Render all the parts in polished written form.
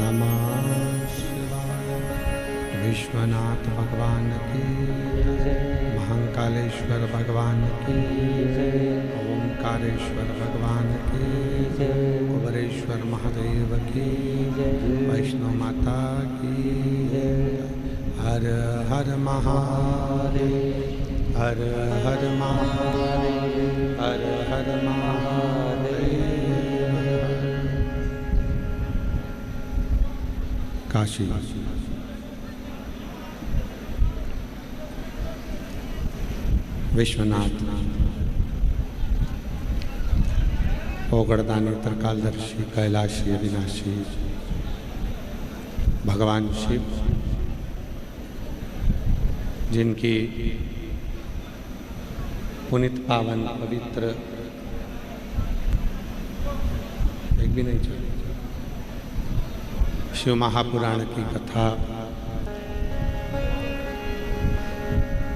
नमः शिवाय। विश्वनाथ भगवान की जय, महाकालेश्वर भगवान की जय, ओंकारेश्वर भगवान की जय, कुबेरेश्वर महादेव की जय, वैष्णो माता की जय। हर हर महादेव, हर हर महादेव, हर हर महादेव। काशी विश्वनाथ ओगड़दानी त्रिकालदर्शी कैलाशी अविनाशी भगवान शिव, जिनकी पुनित पावन पवित्र एक भी नहीं चली शिव महापुराण की कथा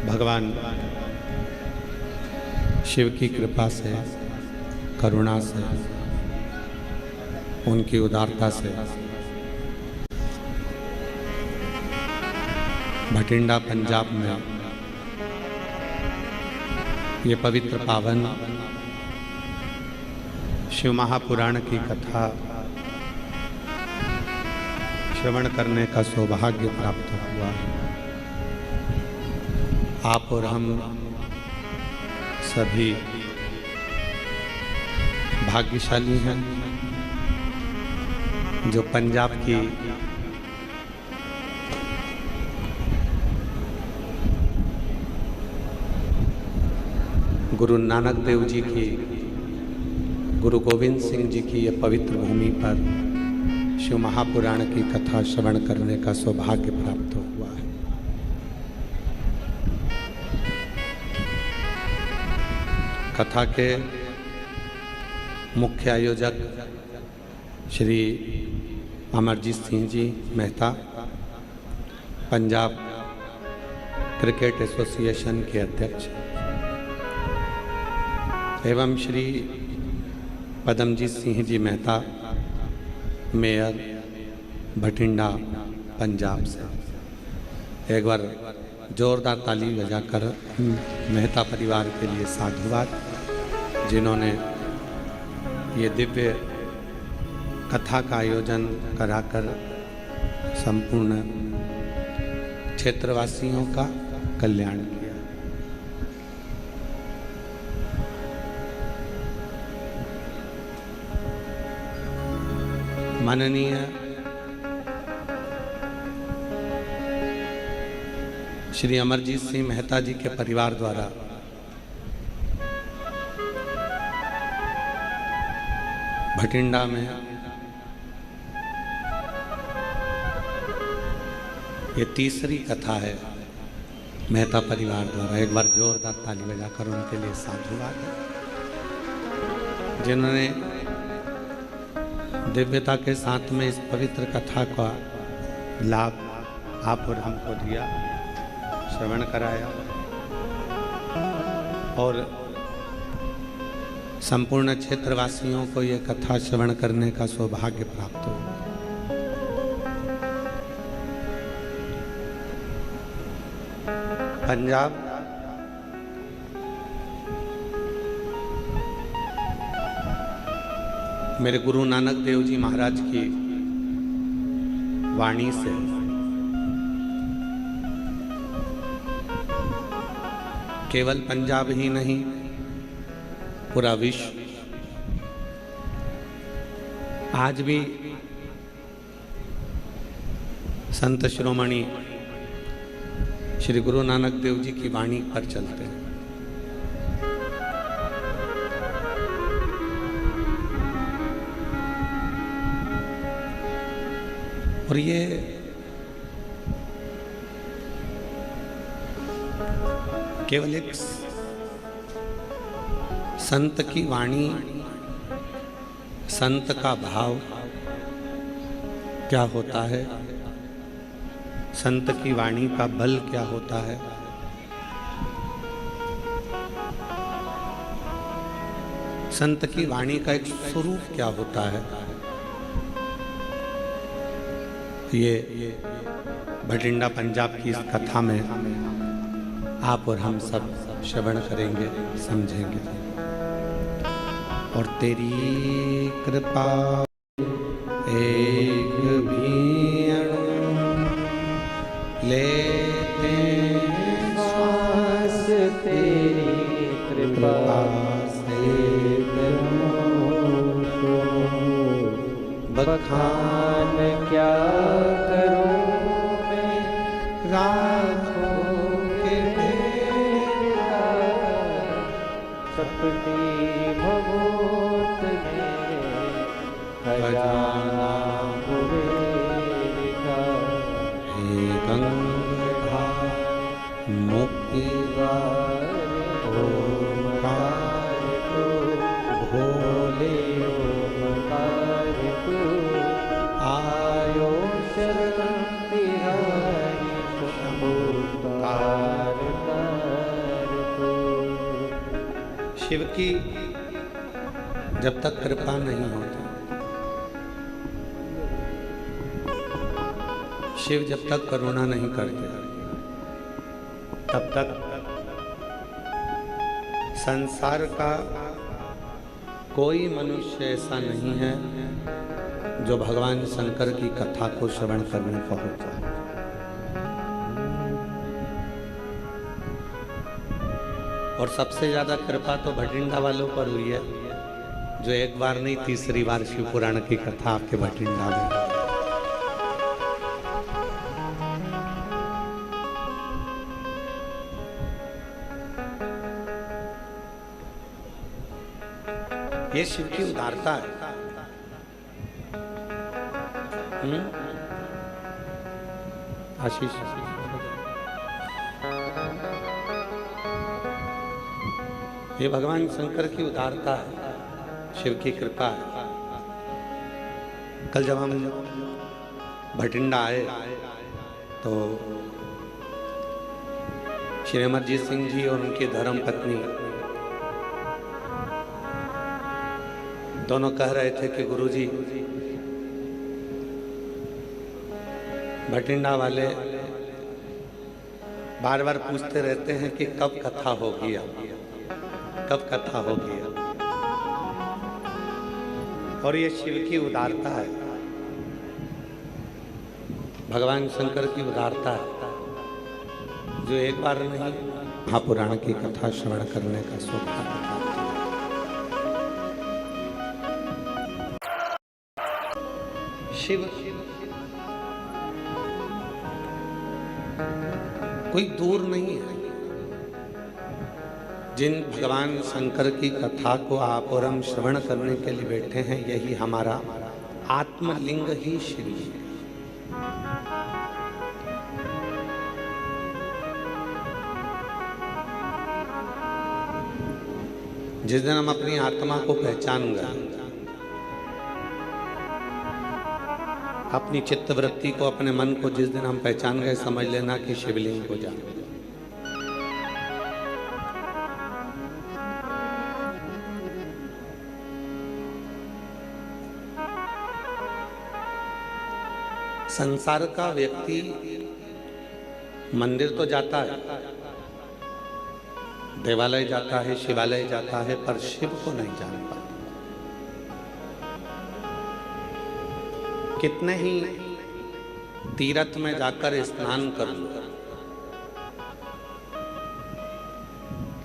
भगवान शिव की कृपा से, करुणा से, उनकी उदारता से भटिंडा पंजाब में ये पवित्र पावन शिव महापुराण की कथा श्रवण करने का सौभाग्य प्राप्त हुआ। आप और हम सभी भाग्यशाली हैं जो पंजाब की गुरु नानक देव जी की, गुरु गोविंद सिंह जी की ये पवित्र भूमि पर शिव महापुराण की कथा श्रवण करने का सौभाग्य प्राप्त हुआ है। कथा के मुख्य आयोजक श्री अमरजीत सिंह जी मेहता, पंजाब क्रिकेट एसोसिएशन के अध्यक्ष, एवं श्री पदमजीत सिंह जी मेहता, मेयर भटिंडा पंजाब से। एक बार जोरदार ताली बजाकर मेहता परिवार के लिए साधुवाद, जिन्होंने ये दिव्य कथा का आयोजन कराकर संपूर्ण क्षेत्रवासियों का कल्याण किया। माननीय श्री अमरजीत सिंह मेहता जी के परिवार द्वारा भटिंडा में ये तीसरी कथा है मेहता परिवार द्वारा। एक बार जोरदार ताली बजाकर उनके लिए साधुवाद, जिन्होंने दिव्यता के साथ में इस पवित्र कथा का लाभ आप और हमको दिया, श्रवण कराया और संपूर्ण क्षेत्रवासियों को ये कथा श्रवण करने का सौभाग्य प्राप्त हुआ। पंजाब मेरे गुरु नानक देव जी महाराज की वाणी से केवल पंजाब ही नहीं, पूरा विश्व आज भी संत शिरोमणि श्री गुरु नानक देव जी की वाणी पर चलते हैं। और ये केवल एक संत की वाणी, संत का भाव क्या होता है, संत की वाणी का बल क्या होता है, संत की वाणी का एक स्वरूप क्या होता है, ये भटिंडा पंजाब की इस कथा में आप और हम सब श्रवण करेंगे, समझेंगे। और तेरी कृपा एक भी अणु लेते श्वास तेरी कृपा से बखान क्या करूं मैं राखों के तेरा सपनी भगवत में खजाना का हे गंगाधर मुक्ति ओमकार को भोले ओमकार को आयो शरण तिहारी शंभुकार को। शिव की जब तक कृपा नहीं होती, शिव जब तक करुणा नहीं करते, तब तक संसार का कोई मनुष्य ऐसा नहीं है जो भगवान शंकर की कथा को श्रवण करने पहुंचा। और सबसे ज्यादा कृपा तो भटिंडा वालों पर हुई है, जो एक बार नहीं तीसरी बार शिव पुराण की कथा आपके भटिंडा में। ये शिव की उदारता है। आशीष, ये भगवान शंकर की उदारता है, शिव की कृपा है। कल जब हम भटिंडा आए तो श्री अमरजीत सिंह जी और उनकी धर्म पत्नी दोनों कह रहे थे कि गुरुजी, भटिंडा वाले बार बार पूछते रहते हैं कि कब कथा होगी, कब कथा होगी। और ये शिव की उदारता है, भगवान शंकर की उदारता है, जो एक बार नहीं महापुराण की कथा श्रवण करने का सौभाग्य। शिव कोई दूर नहीं है। जिन भगवान शंकर की कथा को आप और हम श्रवण करने के लिए बैठे हैं, यही हमारा आत्मलिंग ही शिव है। जिस दिन हम अपनी आत्मा को पहचान गए, अपनी चित्त वृत्ति को, अपने मन को जिस दिन हम पहचान गए, समझ लेना कि शिवलिंग हो जाए। संसार का व्यक्ति मंदिर तो जाता है, देवालय जाता है, शिवालय जाता है, पर शिव को नहीं जान पाता। कितने ही तीर्थ में जाकर स्नान कर लो,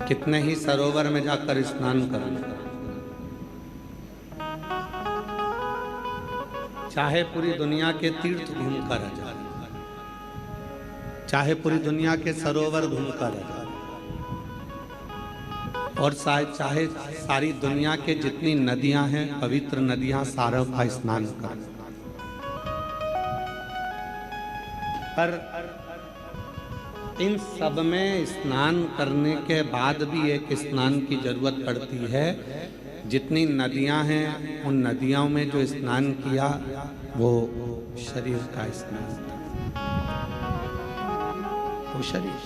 कितने ही सरोवर में जाकर स्नान कर लो, चाहे पूरी दुनिया के तीर्थ घूमकर आ जाए, चाहे पूरी दुनिया के सरोवर घूमकर आ जाए, और चाहे सारी दुनिया के जितनी नदियां हैं, पवित्र नदियां, सारों का स्नान कर, पर इन सब में स्नान करने के बाद भी एक स्नान की जरूरत पड़ती है। जितनी नदियां हैं, उन नदियों में जो स्नान किया वो शरीर का स्नान था, वो शरीर।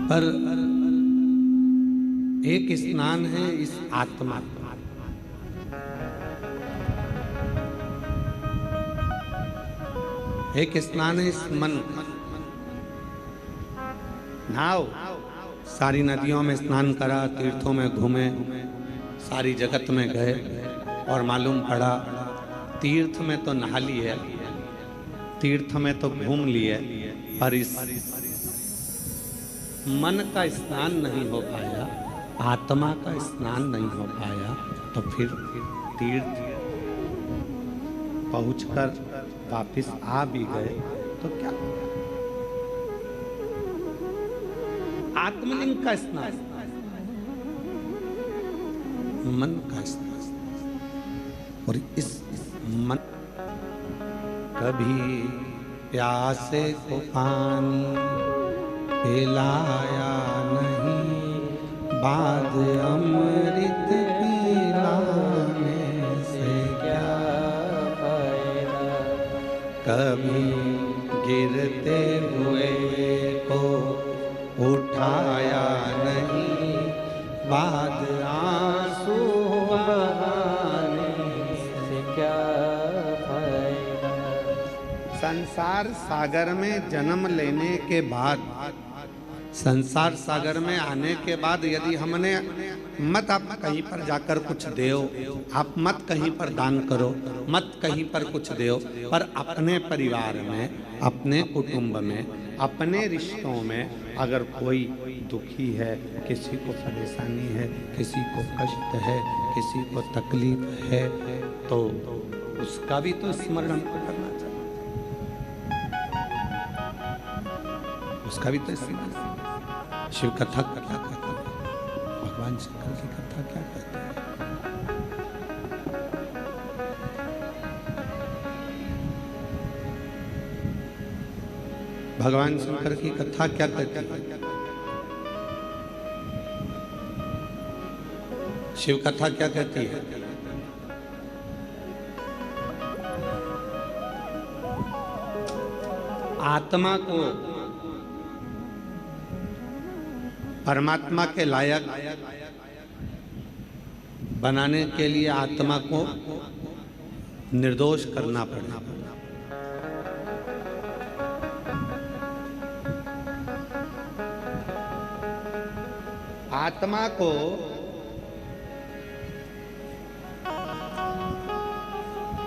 पर एक स्नान है इस आत्मा का, एक स्नान है इस मन का। नहाओ, सारी नदियों में स्नान करा, तीर्थों में घूमे, सारी जगत में गए और मालूम पड़ा तीर्थ में तो नहा लिए, तीर्थ में तो घूम लिए, पर इस मन का स्नान नहीं हो पाया, आत्मा का स्नान नहीं हो पाया। तो फिर तीर्थ पहुंचकर वापिस आ भी गए तो क्या? आत्मलिंग का स्नान, मन का स्नान। और इस मन, कभी प्यासे को पानी पिलाया नहीं, बाद अमृत पिलाने से क्या फायदा। कभी गिरते हुए को उठाया नहीं, बाद आंसू बहाने से क्या फायदा। संसार सागर में जन्म लेने के बाद, संसार सागर में आने के बाद यदि हमने मत आप कहीं पर जाकर कुछ दो, आप मत कहीं पर दान करो, मत कहीं पर कुछ दो, पर अपने परिवार में, अपने कुटुंब में, अपने रिश्तों में अगर कोई दुखी है, किसी को परेशानी है, किसी को कष्ट है, किसी को तकलीफ है, तो उसका भी तो स्मरण हमको करना चाहिए, उसका भी तो स्मरण। शिव कथा क्या कहते हैं, भगवान शंकर की कथा क्या कहते हैं? भगवान शंकर की कथा क्या कहती है? शिव कथा क्या कहती है? आत्मा को परमात्मा के लायक बनाने के लिए आत्मा को निर्दोष करना पड़ेगा। आत्मा को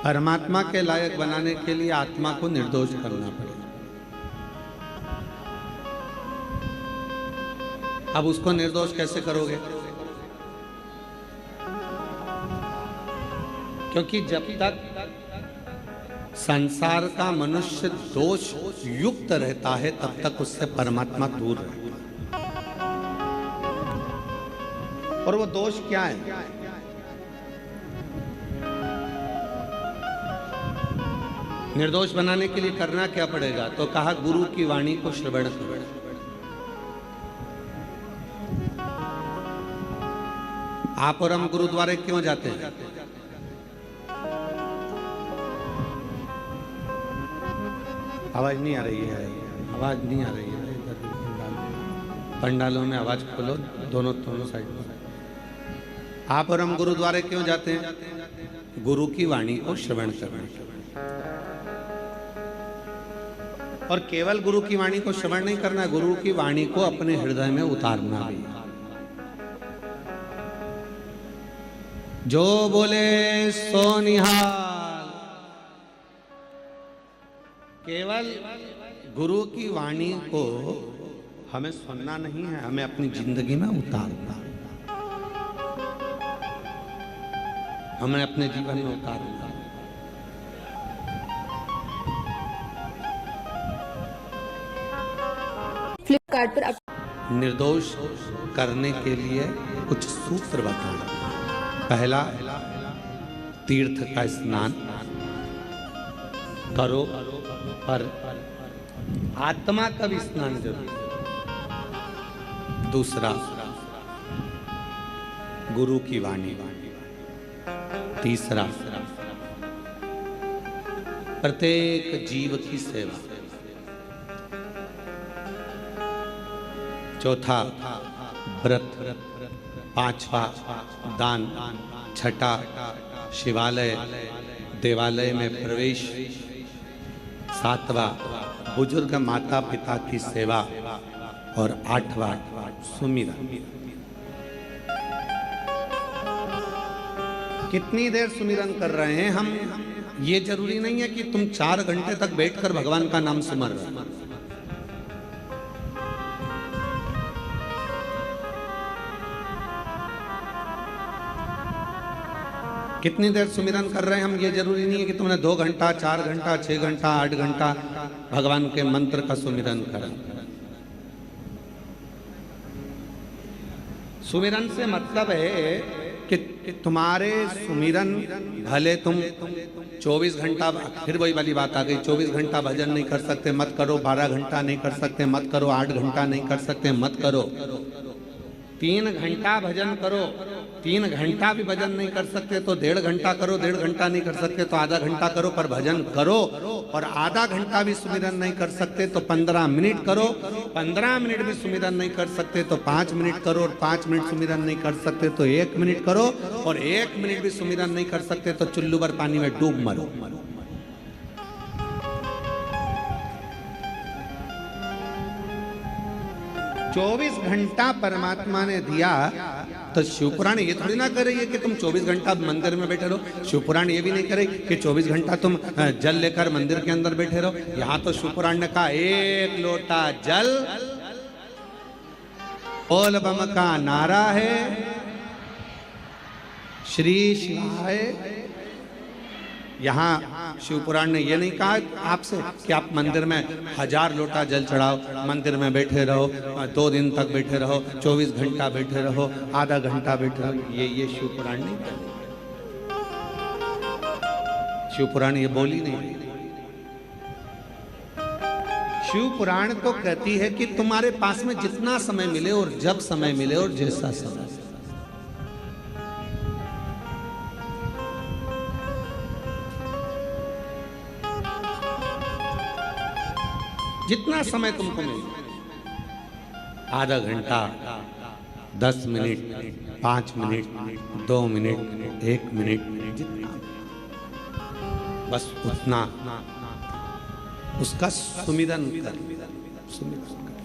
परमात्मा के लायक बनाने के लिए आत्मा को निर्दोष करना पड़ेगा। अब उसको निर्दोष कैसे करोगे? क्योंकि जब तक संसार का मनुष्य दोष युक्त रहता है तब तक उससे परमात्मा दूर रहता है। और वो दोष क्या है? निर्दोष बनाने के लिए करना क्या पड़ेगा? तो कहा गुरु की वाणी को श्रवण करो। आप और हम गुरुद्वारे क्यों जाते हैं? आवाज नहीं आ रही है, आवाज नहीं आ रही है। पंडालों में आवाज खोलो, दोनों साइड में। आप और हम गुरुद्वारे क्यों जाते हैं? गुरु की वाणी को श्रवण करने। और केवल गुरु की वाणी को श्रवण नहीं करना, गुरु की वाणी को अपने हृदय में उतारना भी। जो बोले सो निहाल। केवल गुरु की वाणी को हमें सुनना नहीं है, हमें अपनी जिंदगी में उतारना, हमें अपने जीवन में उतारना। फ्लिपकार्ट पर निर्दोष करने के लिए कुछ सूत्र बताएं। पहला, तीर्थ का स्नान करो, पर आत्मा का भी स्नान जरूर। दूसरा, गुरु की वाणी। तीसरा, प्रत्येक जीव की सेवा। चौथा, व्रत। पांचवा, दान। छठा, शिवालय देवालय में प्रवेश। 7वां बुजुर्ग माता पिता की सेवा और 8वां सुमिरन। कितनी देर सुमिरन कर रहे हैं हम? ये जरूरी नहीं है कि तुम 4 घंटे तक बैठकर भगवान का नाम सुमर रहे हो। कितनी देर सुमिरन कर रहे हैं हम, ये जरूरी नहीं है कि तुमने 2 घंटा, 4 घंटा, 6 घंटा, 8 घंटा भगवान के मंत्र का सुमिरन करा। सुमिरन से मतलब है कि तुम्हारे सुमिरन भले तुम 24 घंटा, फिर वही वाली बात आ गई, 24 घंटा भजन नहीं कर सकते मत करो, 12 घंटा नहीं कर सकते मत करो, 8 घंटा नहीं कर सकते मत करो, 3 घंटा भजन करो, 3 घंटा भी भजन नहीं कर सकते तो 1.5 घंटा करो, 1.5 घंटा नहीं कर सकते तो आधा घंटा करो, पर भजन करो। और आधा घंटा भी सुमिरन नहीं कर सकते तो 15 मिनट करो, 15 मिनट भी सुमिरन नहीं कर सकते तो 5 मिनट करो, और 5 मिनट सुमिरन नहीं कर सकते तो 1 मिनट करो, और 1 मिनट भी सुमिरन नहीं कर सकते तो चुल्लू भर पानी में डूब मरो। चौबीस घंटा परमात्मा ने दिया तो शिवपुराण ये थोड़ी ना कर रही है कि तुम 24 घंटा मंदिर में बैठे रहो। शिवपुराण ये भी नहीं करे कि 24 घंटा तुम जल लेकर मंदिर के अंदर बैठे रहो। यहाँ तो शिवपुराण ने कहा 1 लोटा जल, बोल बम का नारा है, श्री शिवाय। यहाँ शिवपुराण ने ये नहीं कहा आपसे कि आप मंदिर में 1000 लोटा जल चढ़ाओ, मंदिर में बैठे रहो, 2 दिन तक बैठे रहो, 24 घंटा बैठे रहो, आधा घंटा बैठे रहो। ये शिवपुराण नहीं कहती, शिवपुराण ये बोली नहीं। शिवपुराण तो कहती है कि तुम्हारे पास में जितना समय मिले और जब समय मिले और जैसा समय, जितना समय तुमको मिले, आधा घंटा, 10 मिनट, 5 मिनट, 2 मिनट, 1 मिनट, जितना बस उतना उसका सुमिरन कर, सुमिरन कर।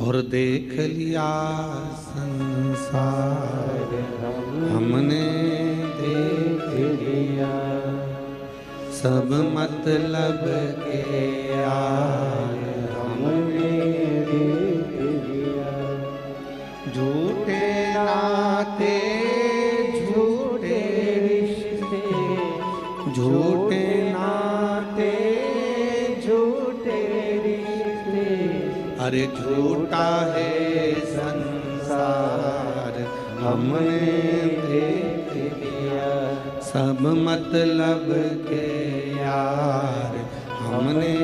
और देख लिया संसार हमने देख लिया, सब मतलब के यार हमने देख लिया, झूठे नाते झूठे रिश्ते, झूठे नाते झूठे रिश्ते, अरे झूठा है संसार हमने देख लिया, सब मतलब के यार हमने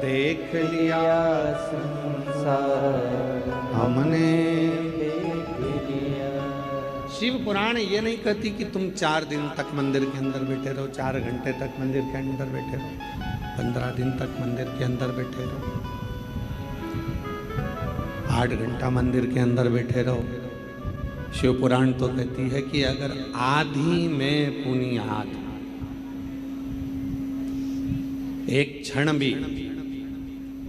देख लिया संसार हमने देख लिया। शिव पुराण ये नहीं कहती कि तुम 4 दिन तक मंदिर के अंदर बैठे रहो, 4 घंटे तक मंदिर के अंदर बैठे रहो, 15 दिन तक मंदिर के अंदर बैठे रहो, 8 घंटा मंदिर के अंदर बैठे रहो। शिव पुराण तो कहती है कि अगर आधी में पुनियाद एक क्षण भी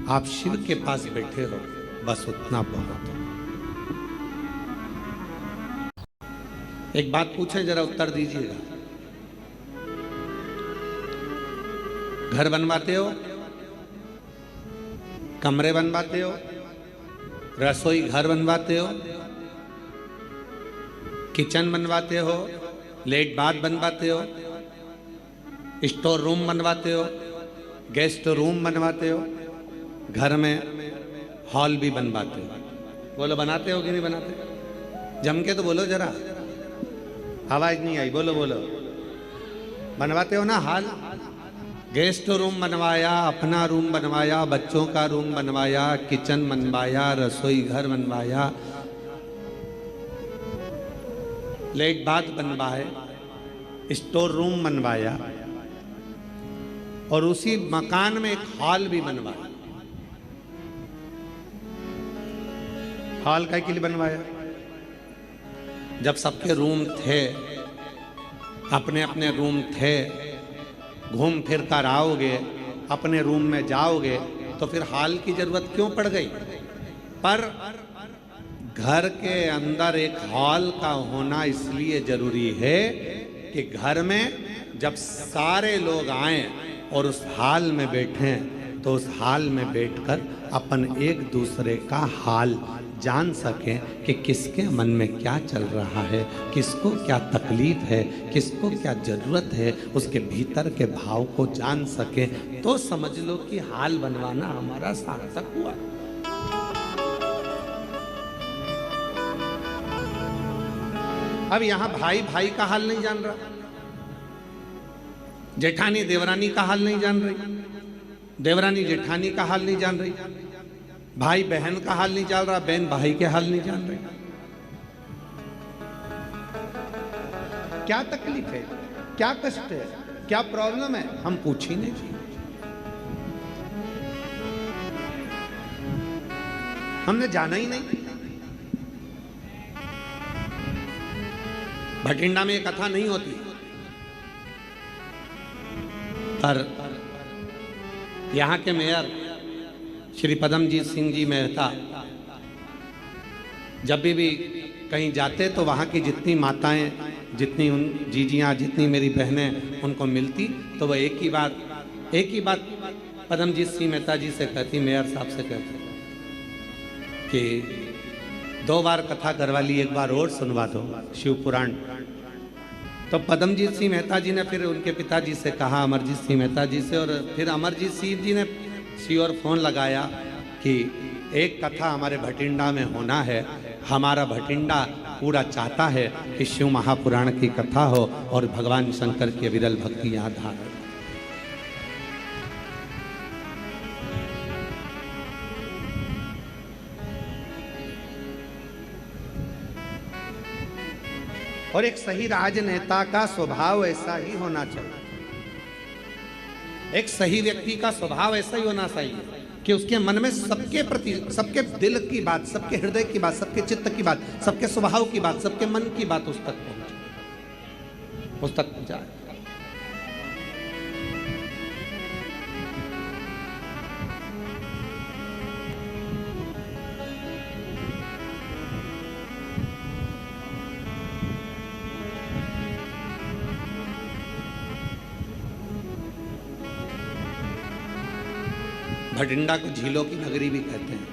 आप शिव के पास बैठे हो, बस उतना बहुत। एक बात पूछे, जरा उत्तर दीजिएगा। घर बनवाते हो, कमरे बनवाते हो, रसोई घर बनवाते हो, किचन बनवाते हो, लेट बाथ बनवाते हो, स्टोर रूम बनवाते हो, गेस्ट रूम बनवाते हो, घर में हॉल भी बनवाते हो। बोलो बनाते हो कि नहीं बनाते? जम के तो बोलो जरा, आवाज नहीं आई, बोलो बोलो। बनवाते हो ना हॉल? गेस्ट रूम बनवाया, अपना रूम बनवाया, बच्चों का रूम बनवाया, किचन बनवाया, रसोई घर बनवाया, लेट बाथ बनवाए, स्टोर रूम बनवाया, और उसी मकान में एक हॉल भी बनवाया। हॉल का के लिए बनवाया? जब सबके रूम थे, अपने अपने रूम थे, घूम फिर कर आओगे, अपने रूम में जाओगे, तो फिर हॉल की जरूरत क्यों पड़ गई? पर घर के अंदर एक हॉल का होना इसलिए जरूरी है कि घर में जब सारे लोग आए और उस हॉल में बैठें तो उस हॉल में बैठकर अपन एक दूसरे का हाल जान सकें कि किसके मन में क्या चल रहा है, किसको क्या तकलीफ है, किसको क्या ज़रूरत है, उसके भीतर के भाव को जान सकें, तो समझ लो कि हाल बनवाना हमारा सार्थक हुआ। अब यहाँ भाई भाई का हाल नहीं जान रहा, जेठानी देवरानी का हाल नहीं जान रही, देवरानी जेठानी का हाल नहीं जान रही, भाई बहन का हाल नहीं जान रहा, बहन भाई के हाल नहीं जान रही। क्या तकलीफ है, क्या कष्ट है, क्या प्रॉब्लम है, हम पूछ ही नहीं। हमने जाना ही नहीं। भटिंडा में कथा नहीं होती, पर यहाँ के मेयर श्री पदमजीत सिंह जी मेहता जब भी कहीं जाते तो वहाँ की जितनी माताएं, जितनी उन जीजियाँ, जितनी मेरी बहनें उनको मिलती, तो वह एक ही बात पदमजीत सिंह मेहता जी से कहती, मेयर साहब से कहती कि 2 बार कथा करवा ली, एक बार और सुनवा दो शिव पुराण। तो पदमजीत सिंह मेहता जी ने फिर उनके पिताजी से कहा, अमरजीत सिंह मेहता जी से, और फिर अमरजीत सिंह जी ने और फोन लगाया कि एक कथा हमारे भटिंडा में होना है, हमारा भटिंडा पूरा चाहता है कि शिव महापुराण की कथा हो और भगवान शंकर की विरल भक्ति यहाँ धारण। और एक सही राजनेता का स्वभाव ऐसा ही होना चाहिए, एक सही व्यक्ति का स्वभाव ऐसा ही होना चाहिए कि उसके मन में सबके प्रति, सबके दिल की बात, सबके हृदय की बात, सबके चित्त की बात, सबके स्वभाव की बात, सबके मन की बात उस तक पहुंचे, उस तक पहुंचाए। भटिंडा को झीलों की नगरी भी कहते हैं।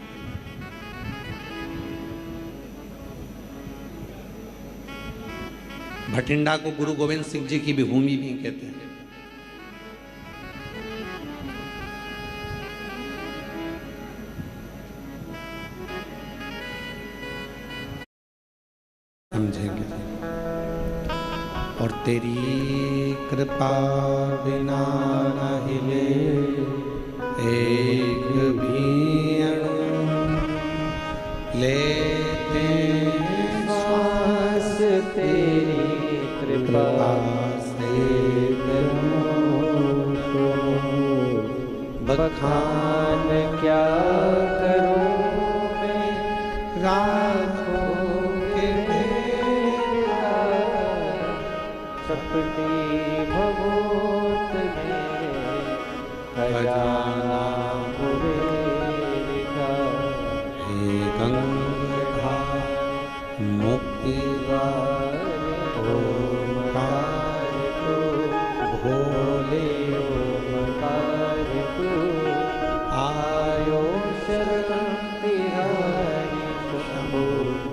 भटिंडा को गुरु गोविंद सिंह जी की भी भूमि भी कहते हैं। समझेंगे। और तेरी कृपा बिना न हिले एक भी अणु, लेते श्वास तेरी कृपा से करूं तो बखान क्या करूं मैं राखों के तेरा, सपने भगवत मेरे खजाना का, हे गंगा मुक्ति ओमकार को भोले ओमकार को आयो शरण तिहारी शंभो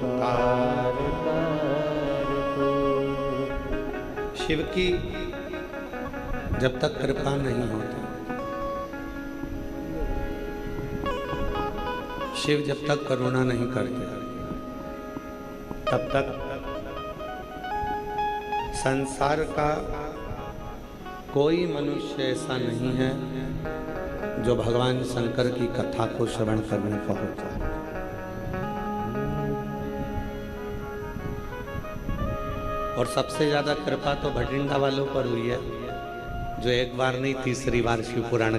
तार तार को। शिव की जब तक कृपा नहीं होती, शिव जब तक करुणा नहीं करते, तब तक संसार का कोई मनुष्य ऐसा नहीं है जो भगवान शंकर की कथा को श्रवण करने का होता है। और सबसे ज्यादा कृपा तो भटिंडा वालों पर हुई है, जो एक बार नहीं 3री बार शिव पुराण